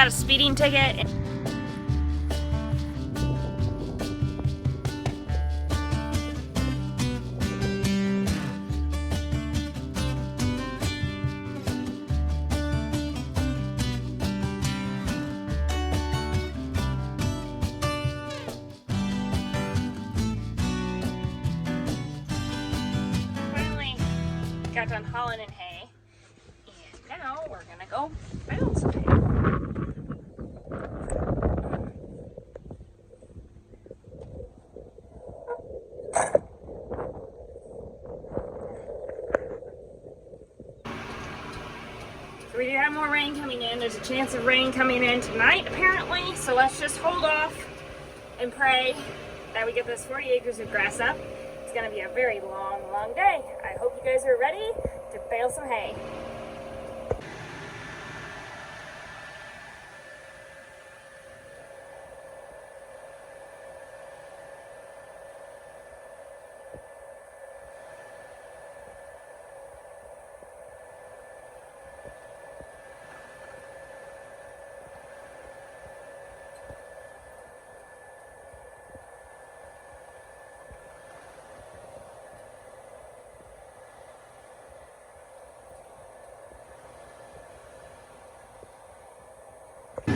got a speeding ticket. Finally got done hauling in hay, and now we're gonna go bale some hay. So we do have more rain coming in. There's a chance of rain coming in tonight, apparently. So let's just hold off and pray that we get this 40 acres of grass up. It's gonna be a very long, long day. I hope you guys are ready to bale some hay.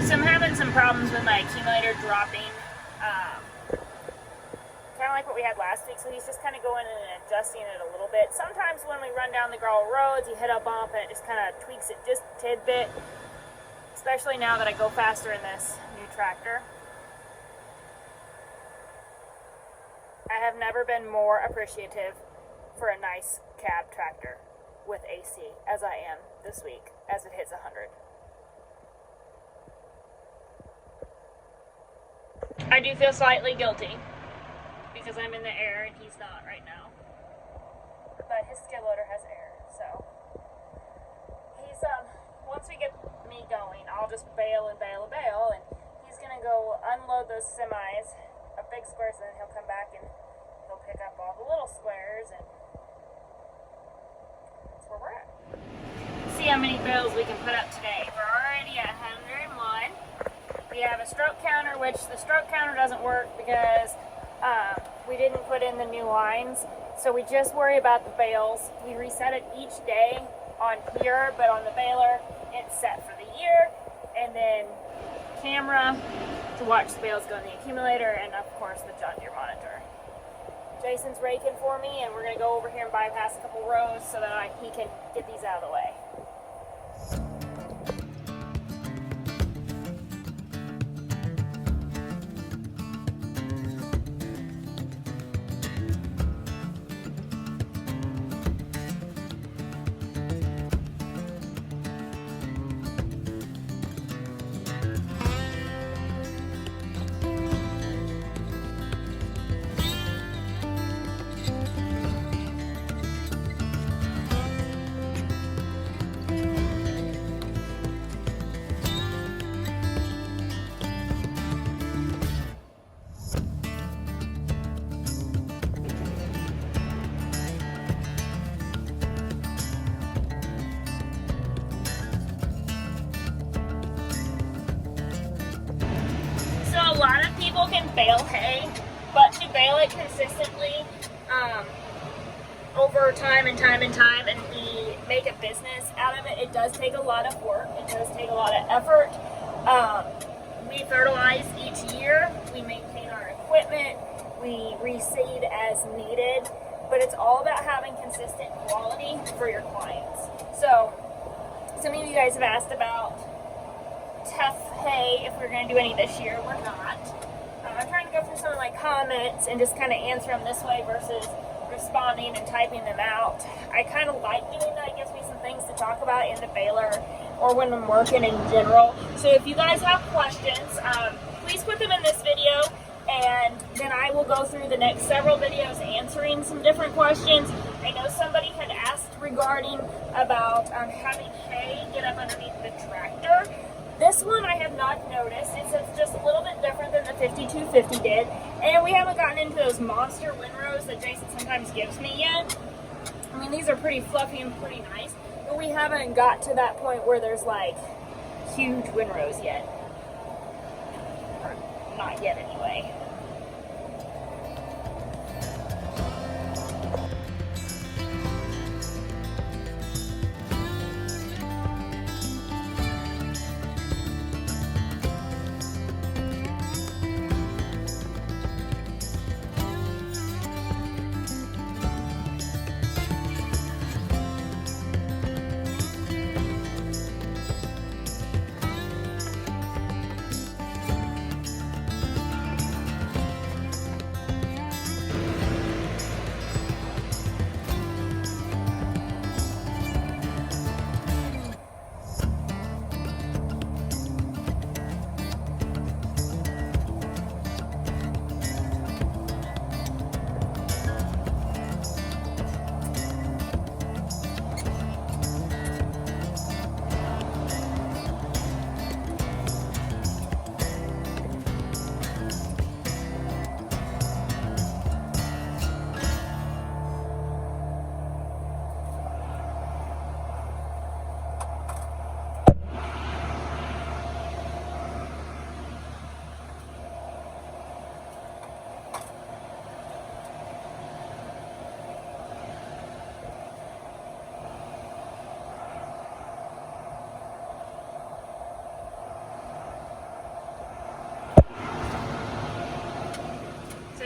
So I'm having some problems with my accumulator dropping, kind of like what we had last week, so he's just kind of going in and adjusting it a little bit. Sometimes when we run down the gravel roads, you hit a bump and it just kind of tweaks it just a tidbit, especially now that I go faster in this new tractor. I have never been more appreciative for a nice cab tractor with AC as I am this week as it hits 100. I do feel slightly guilty because I'm in the air and he's not right now. But his skid loader has air, so he's once we get me going, I'll just bale and bale and bale, and he's gonna go unload those semis of big squares, and then he'll come back and he'll pick up all the little squares, and that's where we're at. See how many bales we can put up today. We're already at 101. We have a stroke counter, which the stroke counter doesn't work because we didn't put in the new lines. So we just worry about the bales. We reset it each day on here, but on the baler, it's set for the year. And then camera to watch the bales go in the accumulator, and of course the John Deere monitor. Jason's raking for me, and we're gonna go over here and bypass a couple rows so that he can get these out of the way. A lot of people can bale hay, but to bale it consistently over time and time and make a business out of it, it does take a lot of work. It does take a lot of effort. We fertilize each year. We maintain our equipment. We reseed as needed. But it's all about having consistent quality for your clients. So some of you guys have asked about tough hay, if we're going to do any this year. We're not. I'm trying to go through some of my comments and just kind of answer them this way versus responding and typing them out. I kind of like doing that. It gives me some things to talk about in the baler or when I'm working in general. So if you guys have questions, please put them in this video, and then I will go through the next several videos answering some different questions. I know somebody had asked regarding about having hay get up underneath the tractor. This one I have not noticed. It's just a little bit different than the 5250 did. And we haven't gotten into those monster windrows that Jason sometimes gives me yet. I mean, these are pretty fluffy and pretty nice, but we haven't got to that point where there's like huge windrows yet. Or not yet anyway.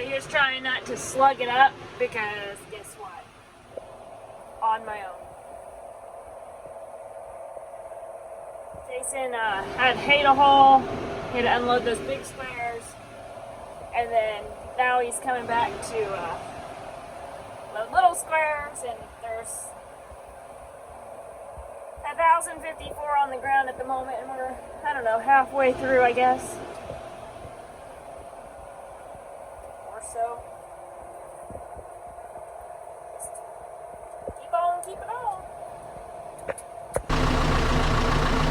Just trying not to slug it up because guess what? On my own. Jason had hate a hole. He had to unload those big squares, and then now he's coming back to the little squares, and there's 1,054 on the ground at the moment, and we're, I don't know, halfway through, I guess. So just keep it on.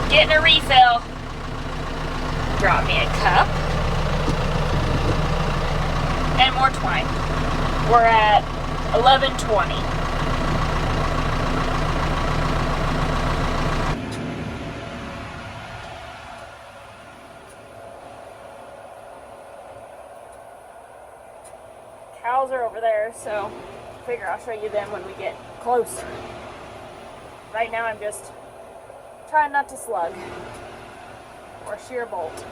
Getting a refill. Drop me a cup. And more twine. We're at 11:20. Cows are over there, so I figure I'll show you them when we get closer. Right now I'm just trying not to slug or shear bolt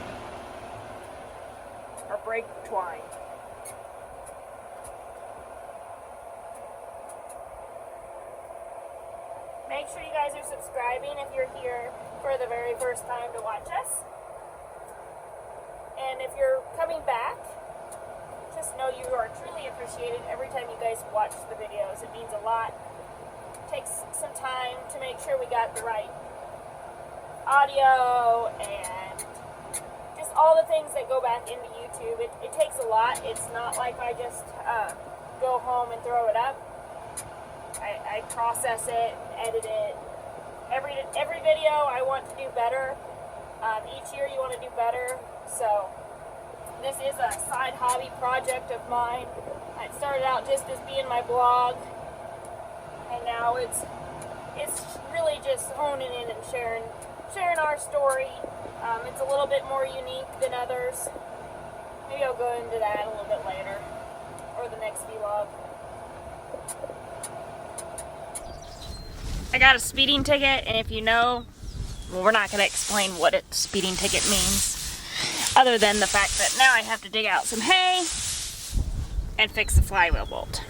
or break twine. Make sure you guys are subscribing if you're here for the very first time to watch us. And if you're coming back, just know you are truly appreciated every time you guys watch the videos. It means a lot. It takes some time to make sure we got the right audio and just all the things that go back into YouTube. It takes a lot. It's not like I just go home and throw it up. I process it, edit it. Every video I want to do better. Each year you want to do better. So this is a side hobby project of mine. It started out just as being my blog, and now it's really just honing in and sharing our story. It's a little bit more unique than others. Maybe I'll go into that a little bit later, or the next vlog. I got a speeding ticket, and if you know, well, we're not going to explain what a speeding ticket means. Other than the fact that now I have to dig out some hay and fix the flywheel bolt.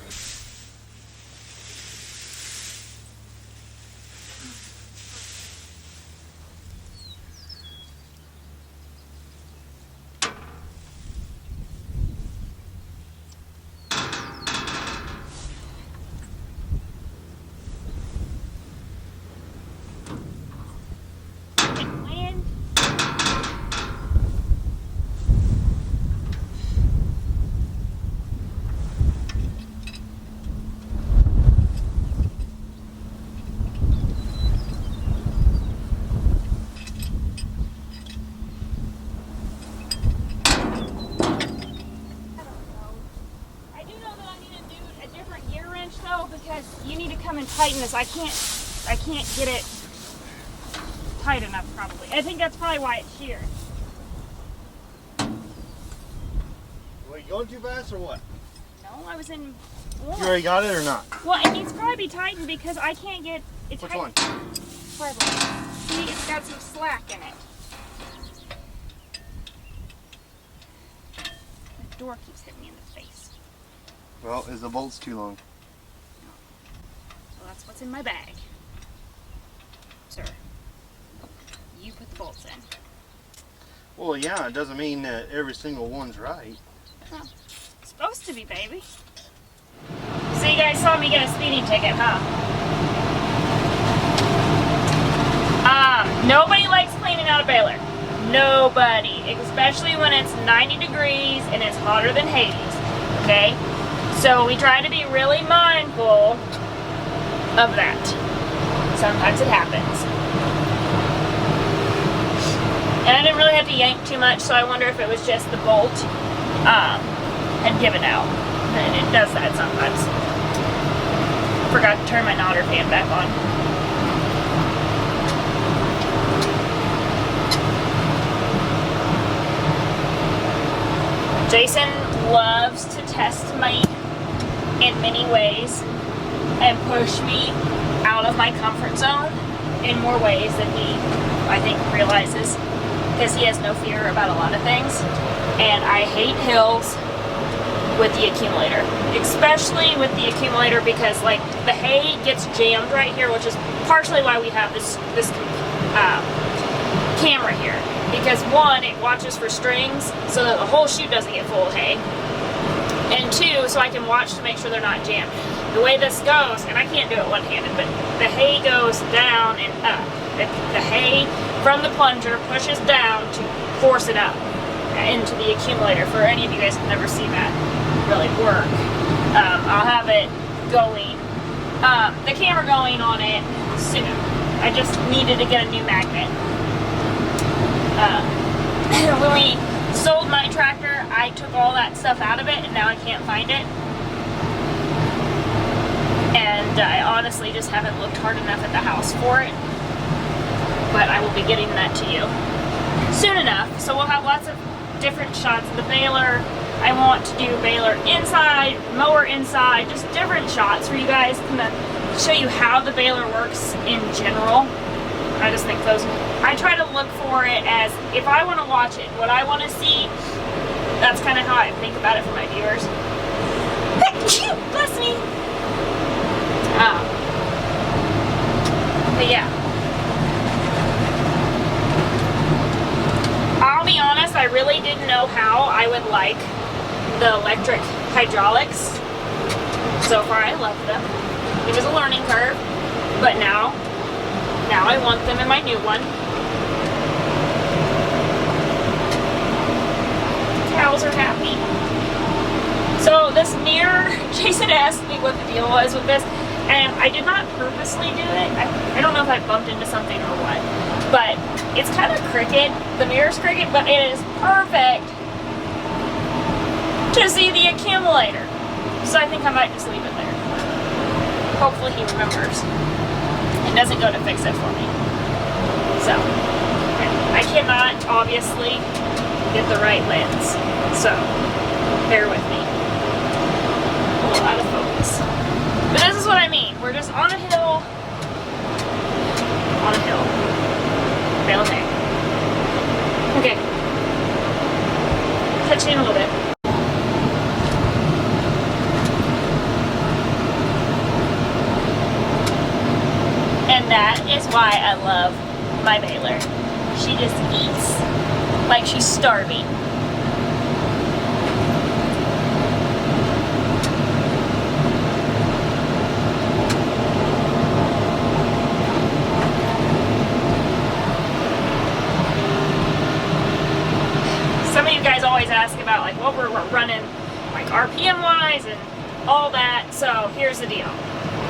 Because you need to come and tighten this. I can't get it tight enough, probably. I think that's probably why it's shear. Were you going too fast or what? No, I was in You already got it or not? Well, it needs to probably be tightened because I can't get it Which tightened. one? See, it's got some slack in it. The door keeps hitting me in the face. Well, is the bolts too long? Well, that's what's in my bag. Sir, you put the bolts in. Well, yeah, it doesn't mean that every single one's right. Huh. It's supposed to be, baby. So you guys saw me get a speeding ticket, huh? Nobody likes cleaning out a baler. Nobody. Especially when it's 90 degrees and it's hotter than Hades. Okay? So we try to be really mindful of that. Sometimes it happens. And I didn't really have to yank too much, so I wonder if it was just the bolt had given out. And it does that sometimes. Forgot to turn my knotter fan back on. Jason loves to test me in many ways and push me out of my comfort zone in more ways than he, I think, realizes, because he has no fear about a lot of things. And I hate hills with the accumulator, especially with the accumulator, because like the hay gets jammed right here, which is partially why we have this camera here, because one, it watches for strings so that the whole chute doesn't get full of hay, and two, so I can watch to make sure they're not jammed. The way this goes, and I can't do it one-handed, but the hay goes down and up. The hay from the plunger pushes down to force it up into the accumulator. For any of you guys who've never seen that really work, I'll have it going, the camera going on it soon. I just needed to get a new magnet. When we sold my tractor, I took all that stuff out of it, and now I can't find it. And I honestly just haven't looked hard enough at the house for it. But I will be getting that to you soon enough. So we'll have lots of different shots of the baler. I want to do baler inside, mower inside, just different shots for you guys, kind of show you how the baler works in general. I just think those, I try to look for it as, if I want to watch it, what I want to see, that's kind of how I think about it for my viewers. Bless me! But yeah. I'll be honest, I really didn't know how I would like the electric hydraulics. So far I love them. It was a learning curve, but now I want them in my new one. Cows are happy. So this mirror, Jason asked me what the deal was with this, and I did not purposely do it. I don't know if I bumped into something or what, but it's kind of crooked. The mirror's crooked, but it is perfect to see the accumulator. So I think I might just leave it there. Hopefully he remembers and doesn't go to fix it for me. So, I cannot obviously get the right lens, so bear with me. A little out of focus. But this is what I mean. We're just on a hill. On a hill. Bale hay. Okay. Touch you in a little bit. And that is why I love my baler. She just eats like she's starving. Some of you guys always ask about like what we're running like RPM wise and all that. So here's the deal.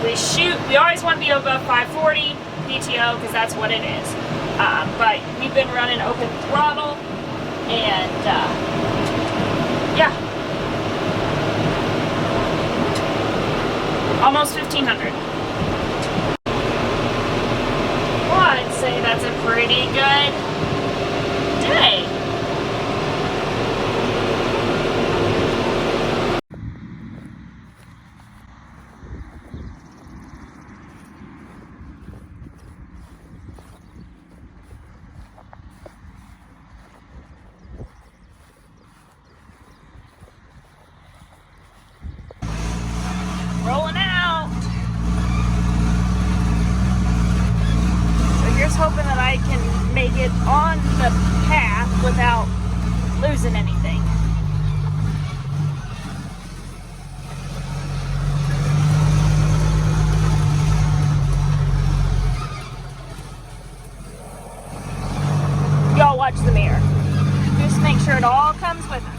We always want to be above 540 PTO because that's what it is. But we've been running open throttle and yeah. Almost 1500. 1 second. say that's a pretty good day. Rolling out. So here's hoping that I can make it on the path without losing anything. Y'all watch the mirror. Just make sure it all comes with us.